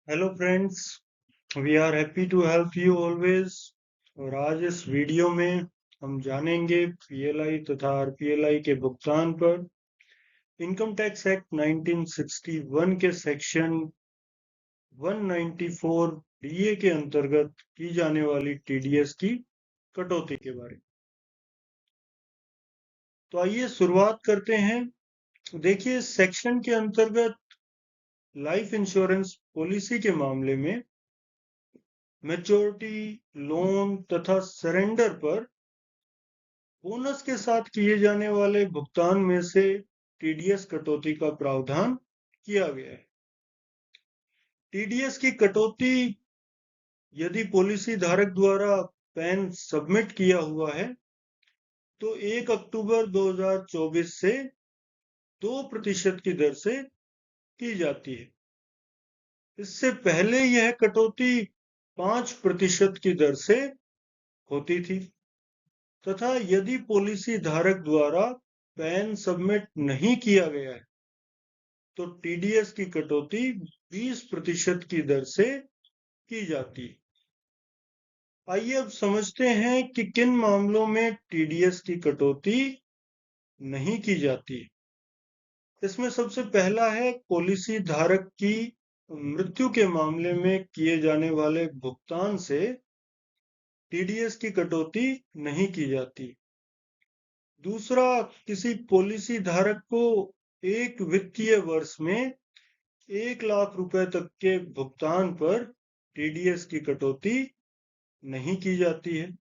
Hello friends, we are happy to help you always. और आज इस वीडियो में हम जानेंगे पीएलआई तथा आरपीएलआई के भुगतान पर इनकम टैक्स एक्ट 1961 के सेक्शन 194 डीए के अंतर्गत की जाने वाली टीडीएस की कटौती के बारे में। तो आइए शुरुआत करते हैं। देखिए, सेक्शन के अंतर्गत लाइफ इंश्योरेंस पॉलिसी के मामले में मैच्योरिटी, लोन तथा सरेंडर पर बोनस के साथ किए जाने वाले भुगतान में से टीडीएस कटौती का प्रावधान किया गया है। टीडीएस की कटौती यदि पॉलिसी धारक द्वारा पैन सबमिट किया हुआ है तो 1 अक्टूबर 2024 से 2% की दर से की जाती है। इससे पहले यह कटौती 5% की दर से होती थी तथा यदि पॉलिसी धारक द्वारा पैन सबमिट नहीं किया गया है तो टीडीएस की कटौती 20% की दर से की जाती है। आइए अब समझते हैं कि किन मामलों में टीडीएस की कटौती नहीं की जाती है। इसमें सबसे पहला है पॉलिसी धारक की मृत्यु के मामले में किए जाने वाले भुगतान से टीडीएस की कटौती नहीं की जाती। दूसरा, किसी पॉलिसी धारक को एक वित्तीय वर्ष में 1 लाख रुपए तक के भुगतान पर टीडीएस की कटौती नहीं की जाती है।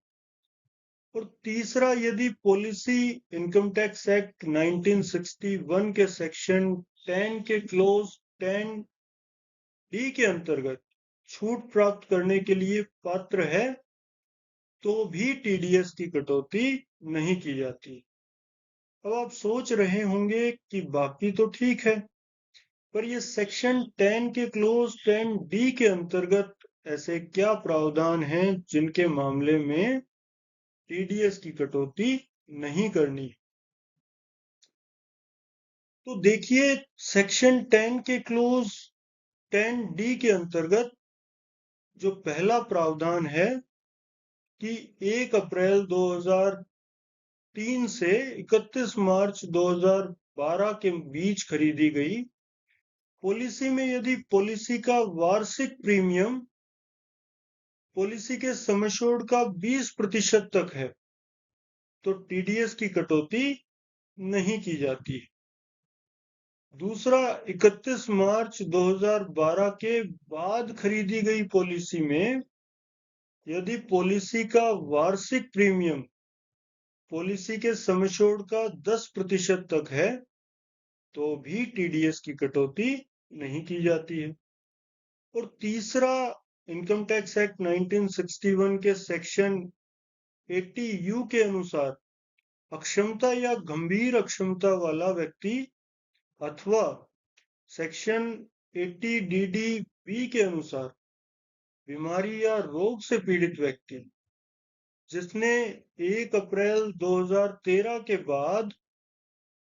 और तीसरा, यदि पॉलिसी इनकम टैक्स एक्ट 1961 के सेक्शन 10 के क्लोज 10 डी के अंतर्गत छूट प्राप्त करने के लिए पात्र है तो भी टीडीएस की कटौती नहीं की जाती। अब आप सोच रहे होंगे कि बाकी तो ठीक है, पर ये सेक्शन 10 के क्लोज 10 डी के अंतर्गत ऐसे क्या प्रावधान हैं जिनके मामले में टीडीएस की कटौती नहीं करनी। तो देखिए, सेक्शन 10 के क्लोज 10 डी के अंतर्गत जो पहला प्रावधान है कि 1 अप्रैल 2003 से 31 मार्च 2012 के बीच खरीदी गई पॉलिसी में यदि पॉलिसी का वार्षिक प्रीमियम पॉलिसी के सम एश्योर्ड का 20% तक है तो टीडीएस की कटौती नहीं की जाती। दूसरा, 31 मार्च 2012 के बाद खरीदी गई पॉलिसी में यदि पॉलिसी का वार्षिक प्रीमियम पॉलिसी के सम एश्योर्ड का 10% तक है तो भी टीडीएस की कटौती नहीं की जाती है। और तीसरा, इनकम टैक्स एक्ट 1961 के सेक्शन 80 यू के अनुसार अक्षमता या गंभीर अक्षमता वाला व्यक्ति अथवा सेक्शन 80 डी बी के अनुसार बीमारी या रोग से पीड़ित व्यक्ति जिसने 1 अप्रैल 2013 के बाद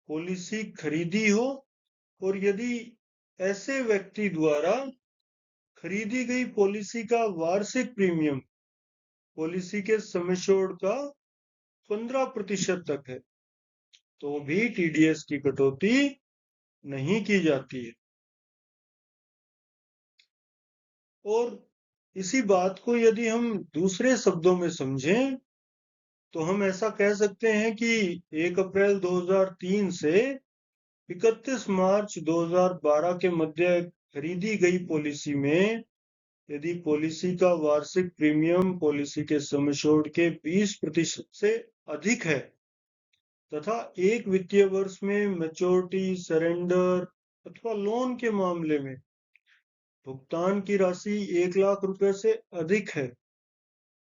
पॉलिसी खरीदी हो और यदि ऐसे व्यक्ति द्वारा खरीदी गई पॉलिसी का वार्षिक प्रीमियम पॉलिसी के सम एश्योर्ड का 15% तक है तो भी टीडीएस की कटौती नहीं की जाती है। और इसी बात को यदि हम दूसरे शब्दों में समझें तो हम ऐसा कह सकते हैं कि 1 अप्रैल 2003 से 31 मार्च 2012 के मध्य खरीदी गई पॉलिसी में यदि पॉलिसी का वार्षिक प्रीमियम पॉलिसी के सम एश्योर्ड के 20% से अधिक है तथा एक वित्तीय वर्ष में मैच्योरिटी, सरेंडर अथवा लोन के मामले में भुगतान की राशि 1 लाख रुपए से अधिक है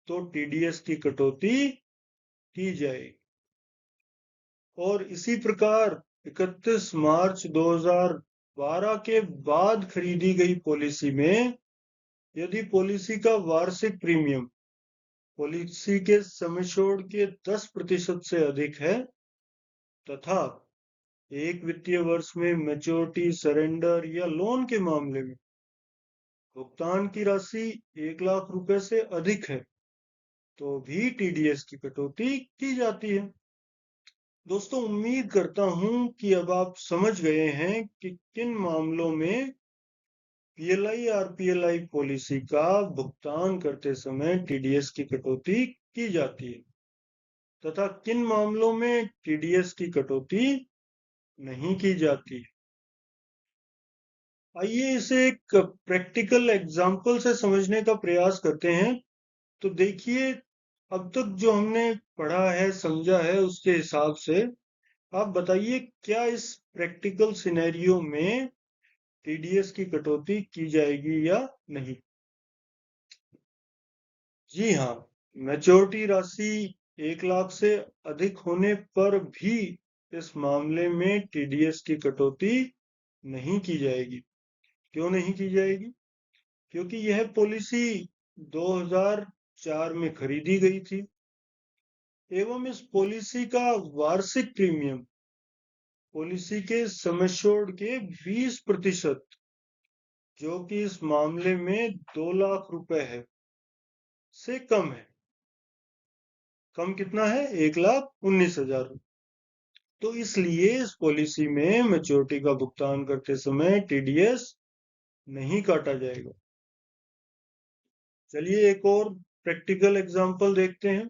तो टीडीएस की कटौती की जाएगी। और इसी प्रकार 31 मार्च 2012 के बाद खरीदी गई पॉलिसी में यदि पॉलिसी का वार्षिक प्रीमियम पॉलिसी के सम एश्योर्ड के 10% से अधिक है तथा एक वित्तीय वर्ष में मैच्योरिटी, सरेंडर या लोन के मामले में भुगतान की राशि 1 लाख रुपए से अधिक है तो भी टीडीएस की कटौती की जाती है। दोस्तों, उम्मीद करता हूं कि अब आप समझ गए हैं कि किन मामलों में पीएलआई आरपीएलआई पॉलिसी का भुगतान करते समय टीडीएस की कटौती की जाती है तथा किन मामलों में टीडीएस की कटौती नहीं की जाती। आइए इसे एक प्रैक्टिकल एग्जाम्पल से समझने का प्रयास करते हैं। तो देखिए, अब तक जो हमने पढ़ा है समझा है उसके हिसाब से आप बताइए, क्या इस प्रैक्टिकल सिनेरियो में टीडीएस की कटौती की जाएगी या नहीं। जी हाँ, मैच्योरिटी राशि 1 लाख से अधिक होने पर भी इस मामले में टीडीएस की कटौती नहीं की जाएगी। क्यों नहीं की जाएगी? क्योंकि यह पॉलिसी 2004 में खरीदी गई थी एवं इस पॉलिसी का वार्षिक प्रीमियम पॉलिसी के सम एश्योर्ड के 20% जो कि इस मामले में 2 लाख रुपए है से कम है। कम कितना है? 1,19,000। तो इसलिए इस पॉलिसी में मैच्योरिटी का भुगतान करते समय टीडीएस नहीं काटा जाएगा। चलिए एक और प्रैक्टिकल एग्जांपल देखते हैं।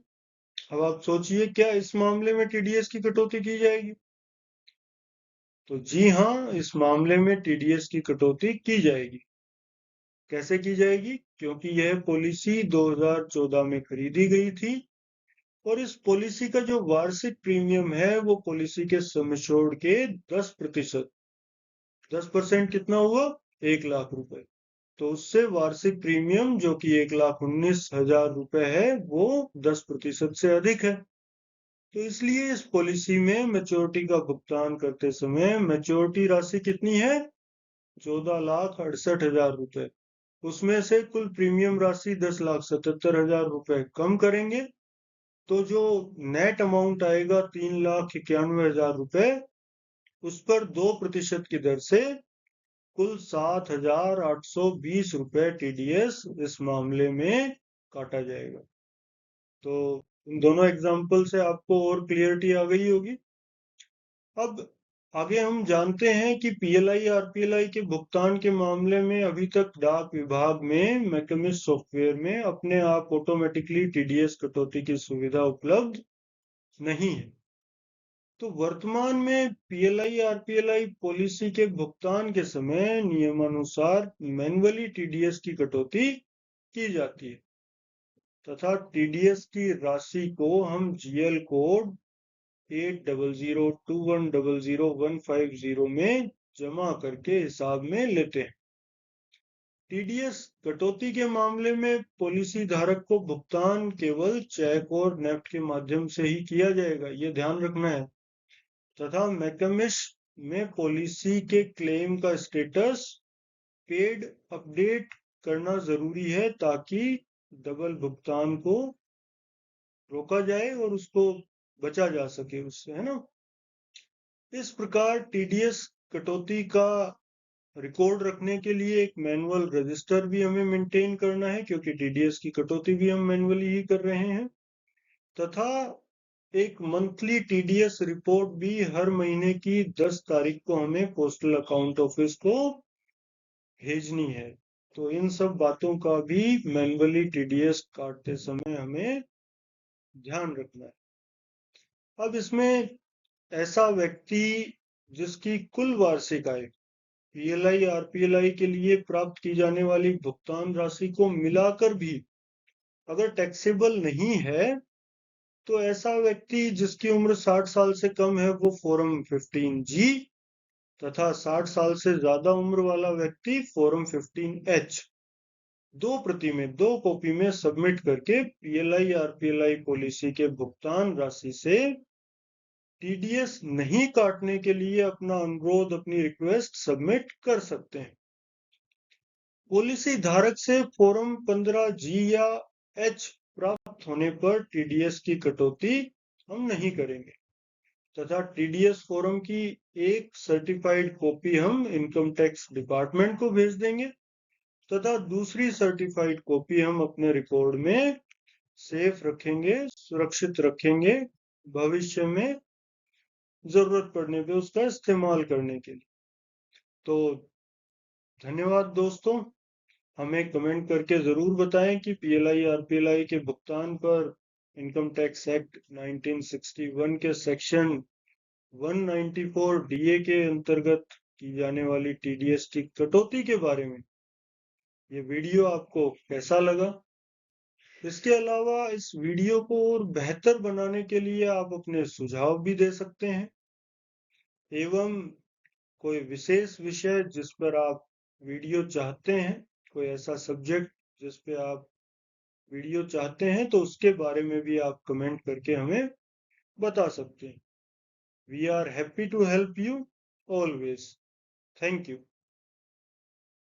अब आप सोचिए, क्या इस मामले में टीडीएस की कटौती की जाएगी? तो जी हाँ, इस मामले में टीडीएस की कटौती की जाएगी। कैसे की जाएगी? क्योंकि यह पॉलिसी 2014 में खरीदी गई थी और इस पॉलिसी का जो वार्षिक प्रीमियम है वो पॉलिसी के सम एश्योर्ड के 10%। 10% कितना हुआ? 1 लाख रुपए। तो उससे वार्षिक प्रीमियम जो कि 1,19,000 रुपए है वो 10% से अधिक है। तो इसलिए इस पॉलिसी में मैच्योरिटी का भुगतान करते समय मैच्योरिटी राशि कितनी है? 14,68,000 रुपए। उसमें से कुल प्रीमियम राशि 10,77,000 रुपए कम करेंगे तो जो नेट अमाउंट आएगा 3,91,000 रुपए, उस पर 2% की दर से कुल 7,820 रुपए टीडीएस इस मामले में काटा जाएगा। तो इन दोनों एग्जाम्पल से आपको और क्लियरिटी आ गई होगी। अब आगे हम जानते हैं कि पीएलआई आरपीएलआई के भुगतान के मामले में अभी तक डाक विभाग में मैकमिस्ट सॉफ्टवेयर में अपने आप ऑटोमेटिकली टीडीएस कटौती की सुविधा उपलब्ध नहीं है। तो वर्तमान में पीएलआई आरपीएलआई पॉलिसी के भुगतान के समय नियमानुसार मैन्युअली टीडीएस की कटौती की जाती है तथा टीडीएस की राशि को हम जीएल कोड 8002100150 में जमा करके हिसाब में लेते हैं। टीडीएस कटौती के मामले में पॉलिसी धारक को भुगतान केवल चेक और नेफ्ट के माध्यम से ही किया जाएगा, ये ध्यान रखना है। तथा मैकमिस्ट में पॉलिसी के क्लेम का स्टेटस पेड अपडेट करना जरूरी है ताकि डबल भुगतान को रोका जाए और उसको बचा जा सके उससे, है ना। इस प्रकार टीडीएस कटौती का रिकॉर्ड रखने के लिए एक मैनुअल रजिस्टर भी हमें मेंटेन करना है क्योंकि टीडीएस की कटौती भी हम मैनुअली ही कर रहे हैं तथा एक मंथली टीडीएस रिपोर्ट भी हर महीने की 10 तारीख को हमें पोस्टल अकाउंट ऑफिस को भेजनी है। तो इन सब बातों का भी मैनुअली टीडीएस काटते समय हमें ध्यान रखना है। अब इसमें ऐसा व्यक्ति जिसकी कुल वार्षिक आय पीएलआई आरपीएलआई के लिए प्राप्त की जाने वाली भुगतान राशि को मिलाकर भी अगर टैक्सेबल नहीं है तो ऐसा व्यक्ति जिसकी उम्र 60 साल से कम है वो फॉर्म 15G तथा 60 साल से ज्यादा उम्र वाला व्यक्ति फॉर्म 15H दो कॉपी में सबमिट करके पीएलआई आरपीएलआई पॉलिसी के भुगतान राशि से टीडीएस नहीं काटने के लिए अपना अनुरोध, अपनी रिक्वेस्ट सबमिट कर सकते हैं। पॉलिसी धारक से फॉर्म 15G या H प्राप्त होने पर टीडीएस की कटौती हम नहीं करेंगे तथा टीडीएस फॉर्म की एक सर्टिफाइड कॉपी हम इनकम टैक्स डिपार्टमेंट को भेज देंगे तथा दूसरी सर्टिफाइड कॉपी हम अपने रिकॉर्ड में सेफ रखेंगे, सुरक्षित रखेंगे, भविष्य में जरूरत पड़ने पे उसका इस्तेमाल करने के लिए। तो धन्यवाद दोस्तों। हमें कमेंट करके जरूर बताएं कि पीएलआई आरपीएलआई के भुगतान पर इनकम टैक्स एक्ट 1961 के सेक्शन 194 डीए के अंतर्गत की जाने वाली टीडीएस की कटौती के बारे में ये वीडियो आपको कैसा लगा। इसके अलावा इस वीडियो को और बेहतर बनाने के लिए आप अपने सुझाव भी दे सकते हैं एवं कोई विशेष विषय जिस पर आप वीडियो चाहते हैं, कोई ऐसा सब्जेक्ट जिस पे आप वीडियो चाहते हैं, तो उसके बारे में भी आप कमेंट करके हमें बता सकते हैं। We are happy to help you always. Thank you.